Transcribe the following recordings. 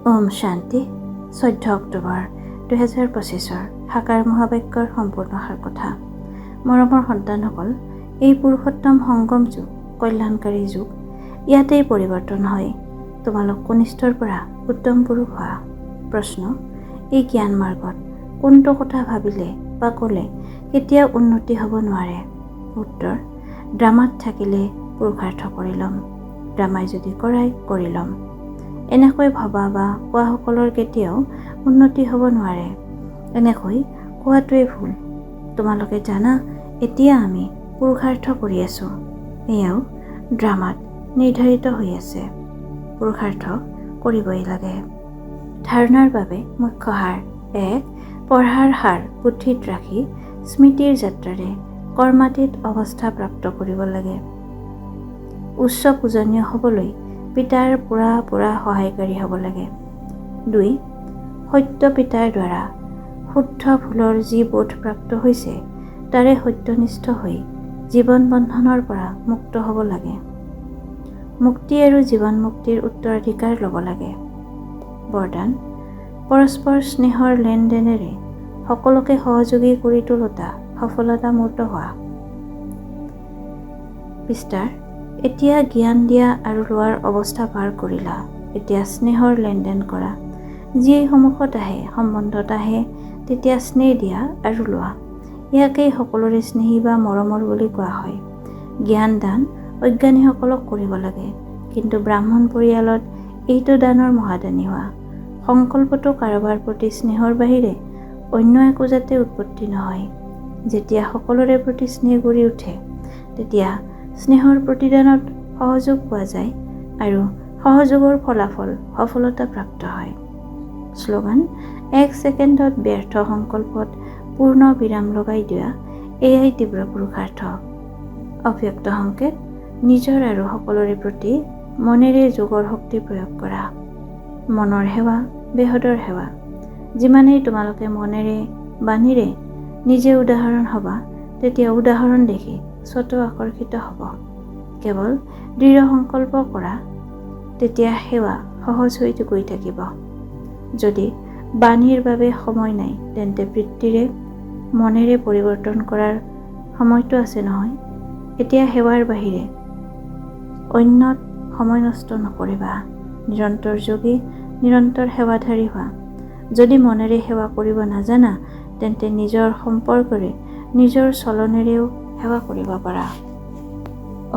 ওম শান্তি 14 অক্টোবৰ 2025 সাকাৰ মহাবাক্যৰ সম্পূৰ্ণ সাৰ কথা। মৰমৰ সন্তানসকল, এই পুৰুষোত্তম সংগম যুগ কল্যাণকাৰী যুগ, ইয়াতেই পৰিৱৰ্তন হয়। তোমালোক কনিষ্ঠৰ পৰা উত্তম পুৰুষ হোৱা। প্ৰশ্ন, এই জ্ঞান মাৰ্গত কোনটো কথা ভাবিলে বা ক'লে কেতিয়া উন্নতি হ'ব নোৱাৰে? উত্তৰ, ড্ৰামাত থাকিলে পুৰুষাৰ্থ কৰি ল'ম, ড্ৰামাই যদি কৰাই কৰি ল'ম। এনেকৈ ভবা বা কোৱাসকলৰ কেতিয়াও উন্নতি হ'ব নোৱাৰে। এনেকৈ কোৱাটোৱে ভুল। তোমালোকে জানা, এতিয়া আমি পুৰুষাৰ্থ কৰি আছোঁ, এয়াও ড্ৰামাত নিৰ্ধাৰিত হৈ আছে। পুৰুষাৰ্থ কৰিবই লাগে। ধাৰণাৰ বাবে মুখ্য সাৰ: 1. পঢ়াৰ সাৰ পুথিত ৰাখি স্মৃতিৰ যাত্ৰাৰে কৰ্মাতীত অৱস্থা প্ৰাপ্ত কৰিব লাগে। উচ্চ পূজনীয় হ'বলৈ পিতাৰ পুৰা সহায়কাৰী হ'ব লাগে। 2. সত্য পিতাৰ দ্বাৰা শুদ্ধ ভুলৰ যি বোধ প্ৰাপ্ত হৈছে তাৰে সত্যনিষ্ঠ হৈ জীৱন বন্ধনৰ পৰা মুক্ত হ'ব লাগে। মুক্তি আৰু জীৱন মুক্তিৰ উত্তৰাধিকাৰ ল'ব লাগে। বৰদান: পৰস্পৰ স্নেহৰ লেনদেনেৰে সকলোকে সহযোগী কৰি তোলোতা সফলতা মূৰ্ত হোৱা। বিস্তাৰ: এতিয়া জ্ঞান দিয়া আৰু লোৱাৰ অৱস্থা পাৰ কৰিলা, এতিয়া স্নেহৰ লেনদেন কৰা। যিয়েই সন্মুখত আহে, সম্বন্ধত আহে, তেতিয়া স্নেহ দিয়া আৰু লোৱা। ইয়াকেই সকলোৰে স্নেহী বা মৰমৰ বুলি কোৱা হয়। জ্ঞান দান অজ্ঞানীসকলক কৰিব লাগে, কিন্তু ব্ৰাহ্মণ পৰিয়ালত এইটো দানৰ মহাদানী হোৱা। সংকল্পটো কাৰোবাৰ প্ৰতি স্নেহৰ বাহিৰে অন্য একো যাতে উৎপত্তি নহয়। যেতিয়া সকলোৰে প্ৰতি স্নেহ গঢ়ি উঠে, তেতিয়া স্নেহৰ প্ৰতিদানত সহযোগ পোৱা যায় আৰু সহযোগৰ ফলাফল সফলতা প্ৰাপ্ত হয়। শ্লোগান: 1 ছেকেণ্ডত ব্যৰ্থ সংকল্পত পূৰ্ণ বিৰাম লগাই দিয়া, এয়াই তীব্ৰ পুৰুষাৰ্থ। অব্যক্ত সংকেত: নিজৰ আৰু সকলোৰে প্ৰতি মনেৰে যোগৰ শক্তি প্ৰয়োগ কৰা। মনৰ সেৱা বেহদৰ সেৱা। যিমানেই তোমালোকে মনেৰে বাণীৰে নিজে উদাহৰণ হ'বা, তেতিয়া উদাহৰণ দেখি স্বতঃ আকৰ্ষিত হ'ব। কেৱল দৃঢ় সংকল্প কৰা, তেতিয়া সেৱা সহজ হৈ গৈ থাকিব। যদি বাণীৰ বাবে সময় নাই, তেন্তে বৃত্তিৰে মনেৰে পৰিৱৰ্তন কৰাৰ সময়টো আছে নহয়। এতিয়া সেৱাৰ বাহিৰে অন্যত সময় নষ্ট নকৰিবা। নিৰন্তৰ যোগী, নিৰন্তৰ সেৱাধাৰী হোৱা। যদি মনেৰে সেৱা কৰিব নাজানা, তেন্তে নিজৰ সম্পৰ্কৰে নিজৰ চলনেৰেও সেৱা কৰিব পাৰা।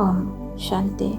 ওম শান্তি।